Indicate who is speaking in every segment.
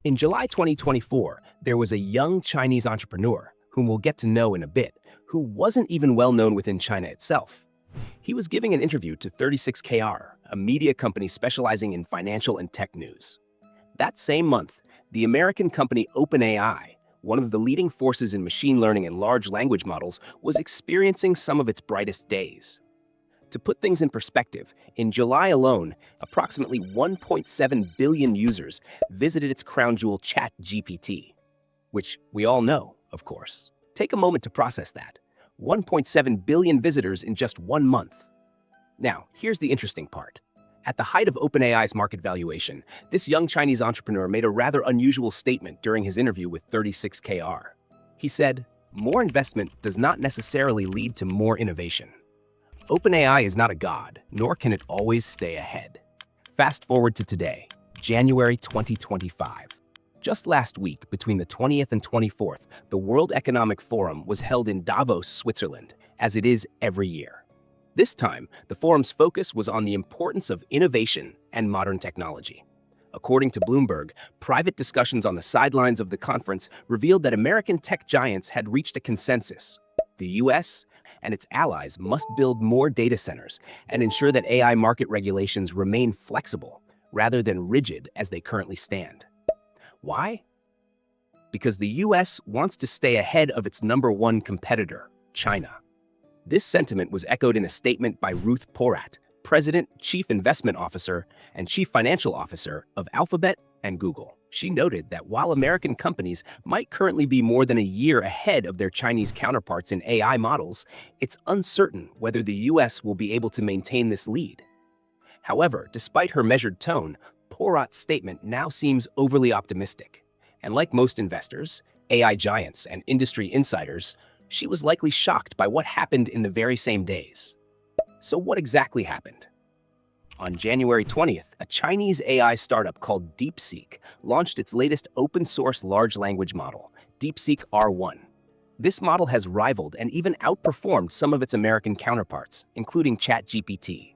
Speaker 1: In July 2024, there was a young Chinese entrepreneur, whom we'll get to know in a bit, who wasn't even well known within China itself. He was giving an interview to 36KR, a media company specializing in financial and tech news. That same month, the American company OpenAI, one of the leading forces in machine learning and large language models, was experiencing some of its brightest days. To put things in perspective, in July alone, approximately 1.7 billion users visited its crown jewel ChatGPT, which we all know, of course. Take a moment to process that. 1.7 billion visitors in just 1 month. Now, here's the interesting part. At the height of OpenAI's market valuation, this young Chinese entrepreneur made a rather unusual statement during his interview with 36KR. He said, "More investment does not necessarily lead to more innovation. OpenAI is not a god, nor can it always stay ahead." Fast forward to today, January 2025. Just last week, between the 20th and 24th, the World Economic Forum was held in Davos, Switzerland, as it is every year. This time, the forum's focus was on the importance of innovation and modern technology. According to Bloomberg, private discussions on the sidelines of the conference revealed that American tech giants had reached a consensus. The US and its allies must build more data centers and ensure that AI market regulations remain flexible rather than rigid as they currently stand. Why? Because the US wants to stay ahead of its #1 competitor, China. This sentiment was echoed in a statement by Ruth Porat, President, Chief Investment Officer, and Chief Financial Officer of Alphabet and Google. She noted that while American companies might currently be more than a year ahead of their Chinese counterparts in AI models, it's uncertain whether the US will be able to maintain this lead. However, despite her measured tone, Porat's statement now seems overly optimistic. And like most investors, AI giants, and industry insiders, she was likely shocked by what happened in the very same days. So what exactly happened? On January 20th, a Chinese AI startup called DeepSeek launched its latest open-source large language model, DeepSeek R1. This model has rivaled and even outperformed some of its American counterparts, including ChatGPT.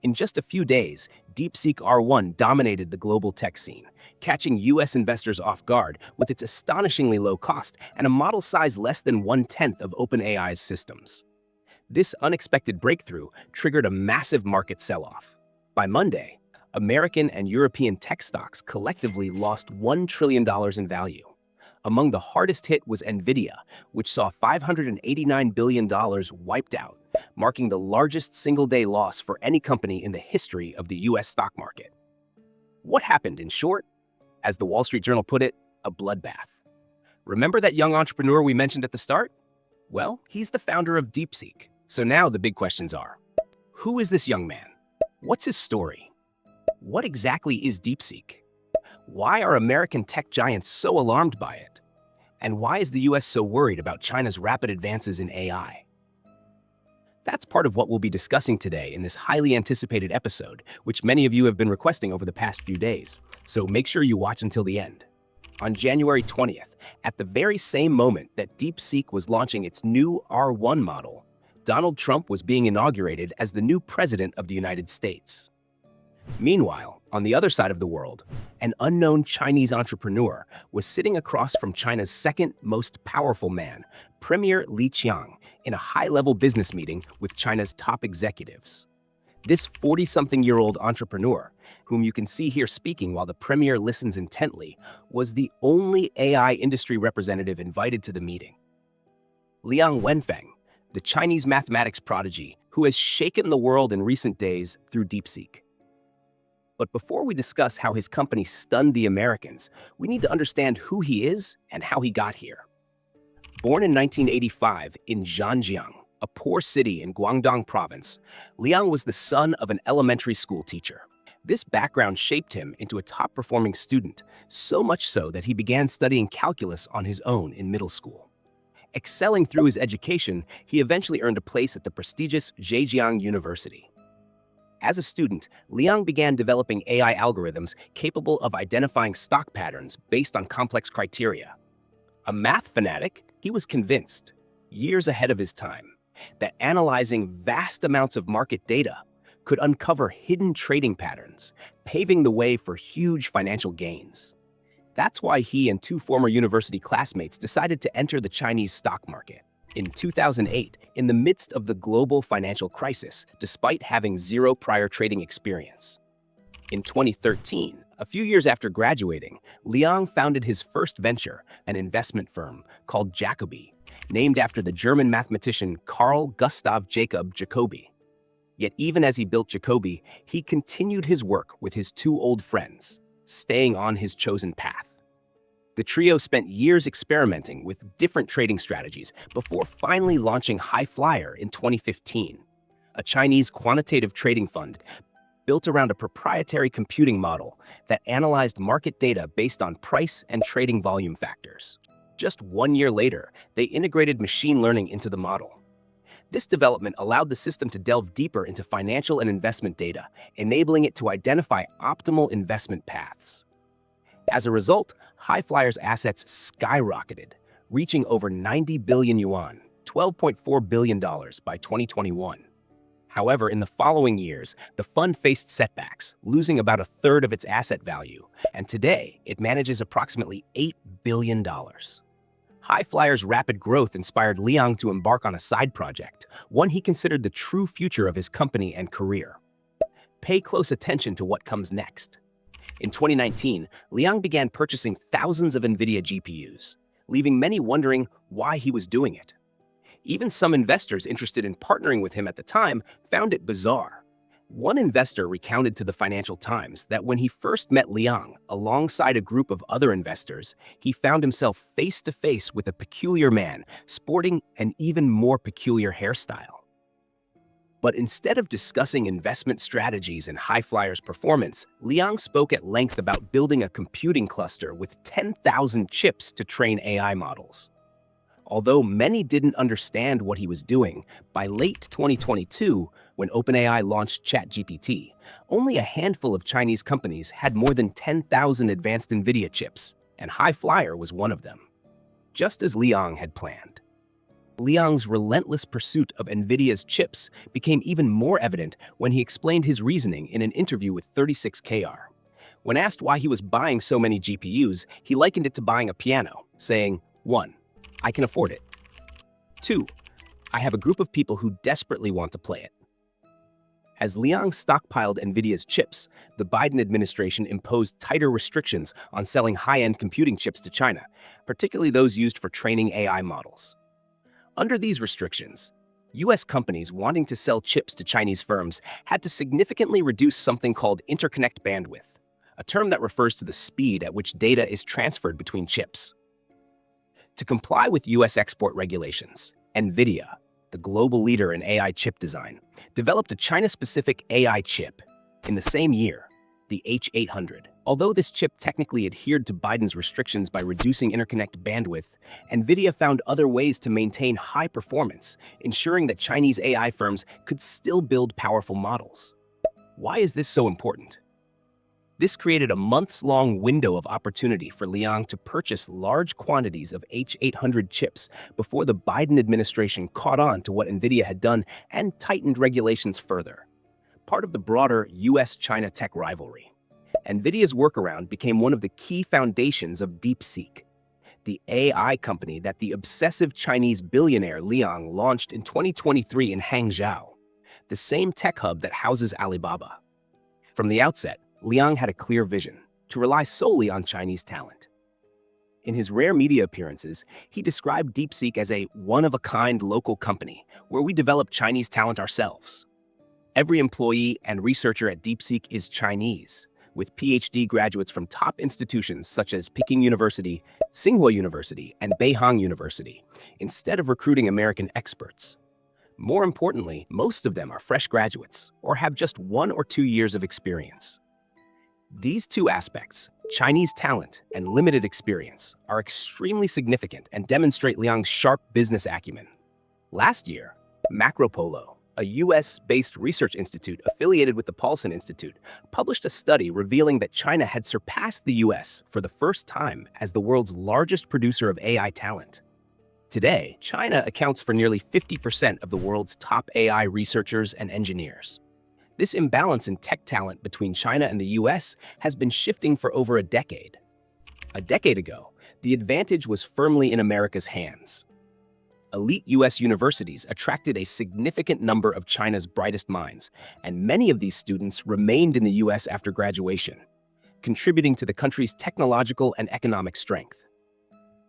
Speaker 1: In just a few days, DeepSeek R1 dominated the global tech scene, catching US investors off guard with its astonishingly low cost and a model size less than 1/10 of OpenAI's systems. This unexpected breakthrough triggered a massive market sell-off. By Monday, American and European tech stocks collectively lost $1 trillion in value. Among the hardest hit was Nvidia, which saw $589 billion wiped out, marking the largest single-day loss for any company in the history of the US stock market. What happened, in short? As the Wall Street Journal put it, a bloodbath. Remember that young entrepreneur we mentioned at the start? Well, he's the founder of DeepSeek. So now the big questions are, who is this young man? What's his story? What exactly is DeepSeek? Why are American tech giants so alarmed by it? And why is the US so worried about China's rapid advances in AI? That's part of what we'll be discussing today in this highly anticipated episode, which many of you have been requesting over the past few days. So make sure you watch until the end. On January 20th, at the very same moment that DeepSeek was launching its new R1 model, Donald Trump was being inaugurated as the new president of the United States. Meanwhile, on the other side of the world, an unknown Chinese entrepreneur was sitting across from China's second most powerful man, Premier Li Qiang, in a high-level business meeting with China's top executives. This 40-something-year-old entrepreneur, whom you can see here speaking while the premier listens intently, was the only AI industry representative invited to the meeting. Liang Wenfeng, the Chinese mathematics prodigy who has shaken the world in recent days through DeepSeek. But before we discuss how his company stunned the Americans, we need to understand who he is and how he got here. Born in 1985 in Zhanjiang, a poor city in Guangdong province, Liang was the son of an elementary school teacher. This background shaped him into a top-performing student, so much so that he began studying calculus on his own in middle school. Excelling through his education, he eventually earned a place at the prestigious Zhejiang University. As a student, Liang began developing AI algorithms capable of identifying stock patterns based on complex criteria. A math fanatic, he was convinced, years ahead of his time, that analyzing vast amounts of market data could uncover hidden trading patterns, paving the way for huge financial gains. That's why he and two former university classmates decided to enter the Chinese stock market. In 2008, in the midst of the global financial crisis, despite having zero prior trading experience. In 2013, a few years after graduating, Liang founded his first venture, an investment firm called Jacobi, named after the German mathematician Carl Gustav Jacob Jacobi. Yet even as he built Jacobi, he continued his work with his two old friends, staying on his chosen path. The trio spent years experimenting with different trading strategies before finally launching High Flyer in 2015, a Chinese quantitative trading fund built around a proprietary computing model that analyzed market data based on price and trading volume factors. Just 1 year later, they integrated machine learning into the model. This development allowed the system to delve deeper into financial and investment data, enabling it to identify optimal investment paths. As a result, High Flyer's assets skyrocketed, reaching over 90 billion yuan, $12.4 billion by 2021. However, in the following years, the fund faced setbacks, losing about a third of its asset value, and today it manages approximately $8 billion. High Flyer's rapid growth inspired Liang to embark on a side project, one he considered the true future of his company and career. Pay close attention to what comes next. In 2019, Liang began purchasing thousands of NVIDIA GPUs, leaving many wondering why he was doing it. Even some investors interested in partnering with him at the time found it bizarre. One investor recounted to the Financial Times that when he first met Liang alongside a group of other investors, he found himself face to face with a peculiar man sporting an even more peculiar hairstyle. But instead of discussing investment strategies and High Flyer's performance, Liang spoke at length about building a computing cluster with 10,000 chips to train AI models. Although many didn't understand what he was doing, by late 2022, when OpenAI launched ChatGPT, only a handful of Chinese companies had more than 10,000 advanced NVIDIA chips, and High Flyer was one of them. Just as Liang had planned. Liang's relentless pursuit of NVIDIA's chips became even more evident when he explained his reasoning in an interview with 36KR. When asked why he was buying so many GPUs, he likened it to buying a piano, saying, 1. I can afford it. 2. I have a group of people who desperately want to play it. As Liang stockpiled NVIDIA's chips, the Biden administration imposed tighter restrictions on selling high-end computing chips to China, particularly those used for training AI models. Under these restrictions, U.S. companies wanting to sell chips to Chinese firms had to significantly reduce something called interconnect bandwidth, a term that refers to the speed at which data is transferred between chips. To comply with U.S. export regulations, NVIDIA, the global leader in AI chip design, developed a China-specific AI chip in the same year, the H800. Although this chip technically adhered to Biden's restrictions by reducing interconnect bandwidth, NVIDIA found other ways to maintain high performance, ensuring that Chinese AI firms could still build powerful models. Why is this so important? This created a months-long window of opportunity for Liang to purchase large quantities of H800 chips before the Biden administration caught on to what NVIDIA had done and tightened regulations further. Part of the broader US-China tech rivalry. NVIDIA's workaround became one of the key foundations of DeepSeek, the AI company that the obsessive Chinese billionaire Liang launched in 2023 in Hangzhou, the same tech hub that houses Alibaba. From the outset, Liang had a clear vision: to rely solely on Chinese talent. In his rare media appearances, he described DeepSeek as a one-of-a-kind local company where we develop Chinese talent ourselves. Every employee and researcher at DeepSeek is Chinese, with PhD graduates from top institutions such as Peking University, Tsinghua University, and Beihang University, instead of recruiting American experts. More importantly, most of them are fresh graduates or have just 1 or 2 years of experience. These two aspects, Chinese talent and limited experience, are extremely significant and demonstrate Liang's sharp business acumen. Last year, Macropolo, a US-based research institute affiliated with the Paulson Institute, published a study revealing that China had surpassed the US for the first time as the world's largest producer of AI talent. Today, China accounts for nearly 50% of the world's top AI researchers and engineers. This imbalance in tech talent between China and the US has been shifting for over a decade. A decade ago, the advantage was firmly in America's hands. Elite U.S. universities attracted a significant number of China's brightest minds, and many of these students remained in the U.S. after graduation, contributing to the country's technological and economic strength.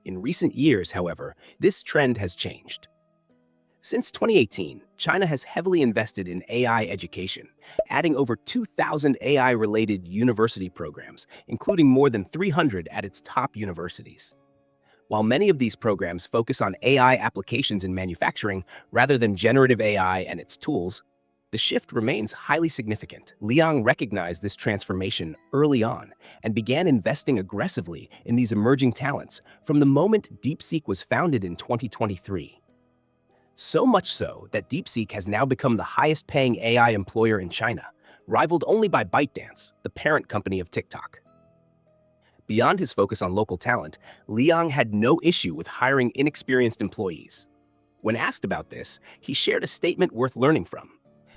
Speaker 1: In recent years, however, this trend has changed. Since 2018, China has heavily invested in AI education, adding over 2,000 AI-related university programs, including more than 300 at its top universities. While many of these programs focus on AI applications in manufacturing rather than generative AI and its tools, the shift remains highly significant. Liang recognized this transformation early on and began investing aggressively in these emerging talents from the moment DeepSeek was founded in 2023. So much so that DeepSeek has now become the highest-paying AI employer in China, rivaled only by ByteDance, the parent company of TikTok. Beyond his focus on local talent, Liang had no issue with hiring inexperienced employees. When asked about this, he shared a statement worth learning from.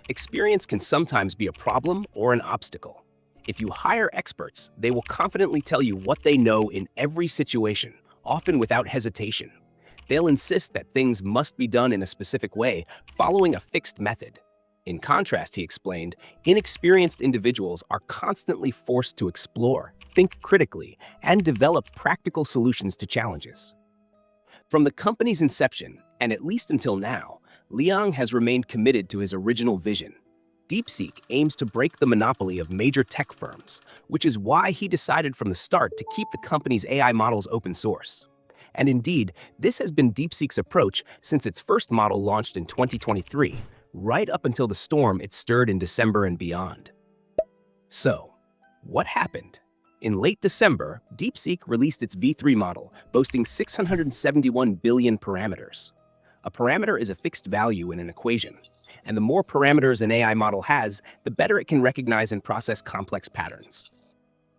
Speaker 1: Experience can sometimes be a problem or an obstacle. If you hire experts, they will confidently tell you what they know in every situation, often without hesitation. They'll insist that things must be done in a specific way, following a fixed method. In contrast, he explained, inexperienced individuals are constantly forced to explore, think critically, and develop practical solutions to challenges. From the company's inception, and at least until now, Liang has remained committed to his original vision. DeepSeek aims to break the monopoly of major tech firms, which is why he decided from the start to keep the company's AI models open source. And indeed, this has been DeepSeek's approach since its first model launched in 2023, right up until the storm it stirred in December and beyond. So, what happened? In late December, DeepSeek released its V3 model, boasting 671 billion parameters. A parameter is a fixed value in an equation, and the more parameters an AI model has, the better it can recognize and process complex patterns.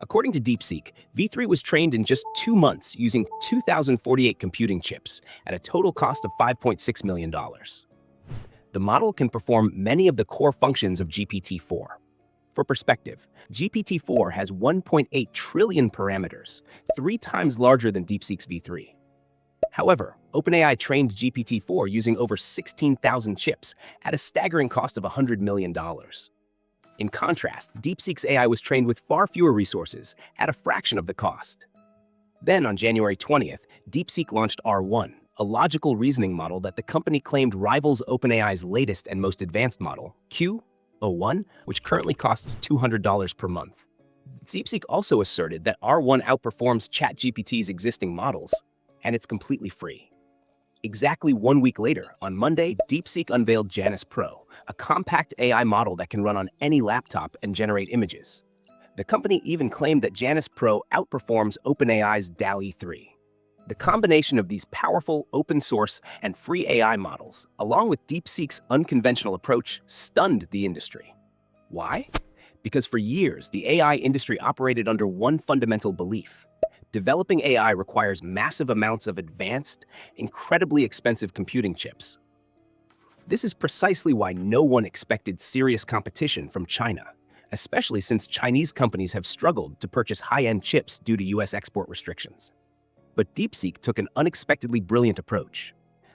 Speaker 1: According to DeepSeek, V3 was trained in just 2 months using 2,048 computing chips at a total cost of $5.6 million. The model can perform many of the core functions of GPT-4. For perspective, GPT-4 has 1.8 trillion parameters, 3 times larger than DeepSeek's V3. However, OpenAI trained GPT-4 using over 16,000 chips at a staggering cost of $100 million. In contrast, DeepSeek's AI was trained with far fewer resources at a fraction of the cost. Then, on January 20th, DeepSeek launched R1, a logical reasoning model that the company claimed rivals OpenAI's latest and most advanced model, Q01, which currently costs $200 per month. DeepSeek also asserted that R1 outperforms ChatGPT's existing models, and it's completely free. Exactly 1 week later, on Monday, DeepSeek unveiled Janus Pro, a compact AI model that can run on any laptop and generate images. The company even claimed that Janus Pro outperforms OpenAI's DALL-E 3. The combination of these powerful, open-source, and free AI models, along with DeepSeek's unconventional approach, stunned the industry. Why? Because for years, the AI industry operated under one fundamental belief. Developing AI requires massive amounts of advanced, incredibly expensive computing chips. This is precisely why no one expected serious competition from China, especially since Chinese companies have struggled to purchase high-end chips due to US export restrictions. But DeepSeek took an unexpectedly brilliant approach.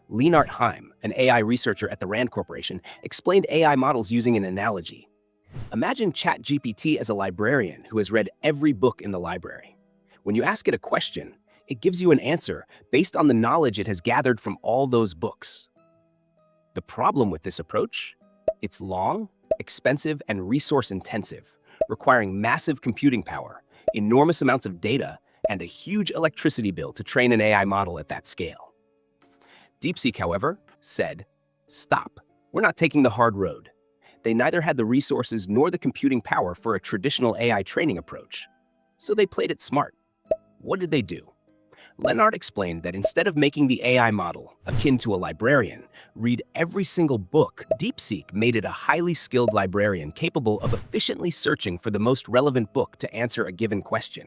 Speaker 1: Lennart Heim, an AI researcher at the RAND Corporation, explained AI models using an analogy. Imagine ChatGPT as a librarian who has read every book in the library. When you ask it a question, it gives you an answer based on the knowledge it has gathered from all those books. The problem with this approach? It's long, expensive, and resource-intensive, requiring massive computing power, enormous amounts of data, and a huge electricity bill to train an AI model at that scale. DeepSeek, however, said, "Stop. We're not taking the hard road." They neither had the resources nor the computing power for a traditional AI training approach, so they played it smart. What did they do? Lennart explained that instead of making the AI model, akin to a librarian, read every single book, DeepSeek made it a highly skilled librarian capable of efficiently searching for the most relevant book to answer a given question.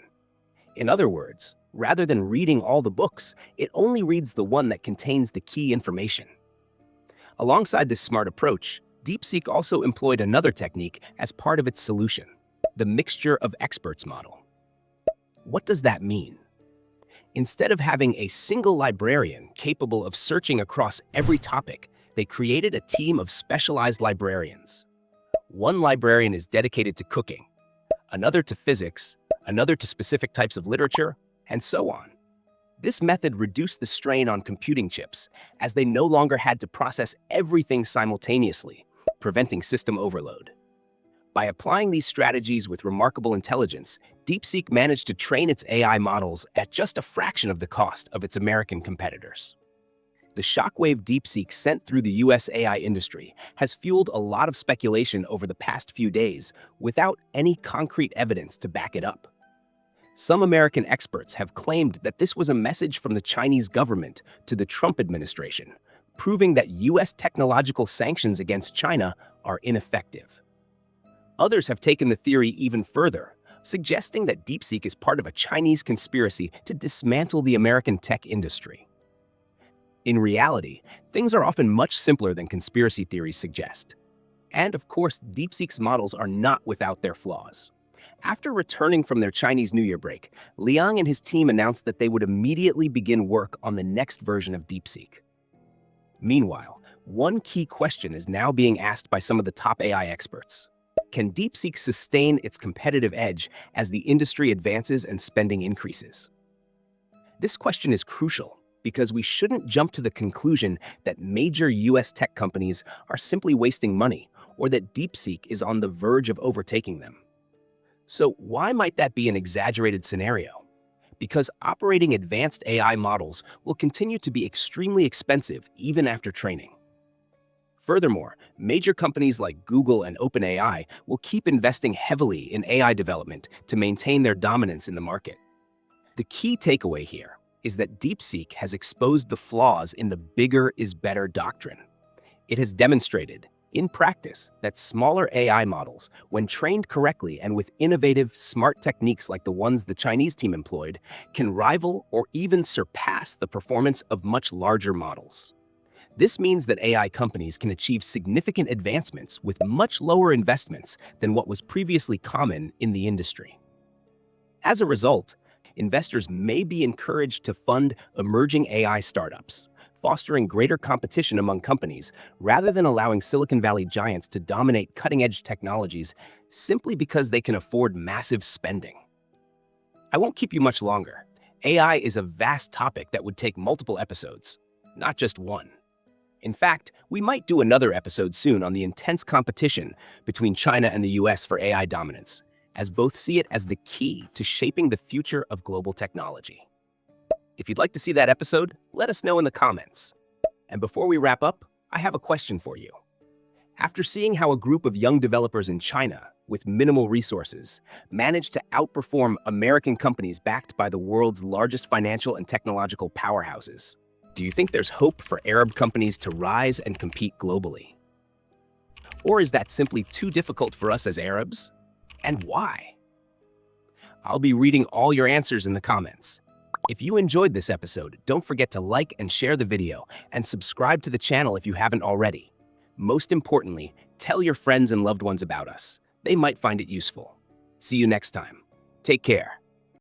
Speaker 1: In other words, rather than reading all the books, it only reads the one that contains the key information. Alongside this smart approach, DeepSeek also employed another technique as part of its solution, the mixture of experts model. What does that mean? Instead of having a single librarian capable of searching across every topic, they created a team of specialized librarians. One librarian is dedicated to cooking, another to physics, another to specific types of literature, and so on. This method reduced the strain on computing chips, as they no longer had to process everything simultaneously, preventing system overload. By applying these strategies with remarkable intelligence, DeepSeek managed to train its AI models at just a fraction of the cost of its American competitors. The shockwave DeepSeek sent through the US AI industry has fueled a lot of speculation over the past few days without any concrete evidence to back it up. Some American experts have claimed that this was a message from the Chinese government to the Trump administration, proving that US technological sanctions against China are ineffective. Others have taken the theory even further, suggesting that DeepSeek is part of a Chinese conspiracy to dismantle the American tech industry. In reality, things are often much simpler than conspiracy theories suggest. And of course, DeepSeek's models are not without their flaws. After returning from their Chinese New Year break, Liang and his team announced that they would immediately begin work on the next version of DeepSeek. Meanwhile, one key question is now being asked by some of the top AI experts. Can DeepSeek sustain its competitive edge as the industry advances and spending increases? This question is crucial because we shouldn't jump to the conclusion that major US tech companies are simply wasting money or that DeepSeek is on the verge of overtaking them. So why might that be an exaggerated scenario? Because operating advanced AI models will continue to be extremely expensive even after training. Furthermore, major companies like Google and OpenAI will keep investing heavily in AI development to maintain their dominance in the market. The key takeaway here is that DeepSeek has exposed the flaws in the bigger is better doctrine. It has demonstrated, in practice, that smaller AI models, when trained correctly and with innovative, smart techniques like the ones the Chinese team employed, can rival or even surpass the performance of much larger models. This means that AI companies can achieve significant advancements with much lower investments than what was previously common in the industry. As a result, investors may be encouraged to fund emerging AI startups, fostering greater competition among companies rather than allowing Silicon Valley giants to dominate cutting-edge technologies simply because they can afford massive spending. I won't keep you much longer. AI is a vast topic that would take multiple episodes, not just one. In fact, we might do another episode soon on the intense competition between China and the US for AI dominance, as both see it as the key to shaping the future of global technology. If you'd like to see that episode, let us know in the comments. And before we wrap up, I have a question for you. After seeing how a group of young developers in China, with minimal resources, managed to outperform American companies backed by the world's largest financial and technological powerhouses, do you think there's hope for Arab companies to rise and compete globally? Or is that simply too difficult for us as Arabs? And why? I'll be reading all your answers in the comments. If you enjoyed this episode, don't forget to like and share the video and subscribe to the channel if you haven't already. Most importantly, tell your friends and loved ones about us. They might find it useful. See you next time. Take care.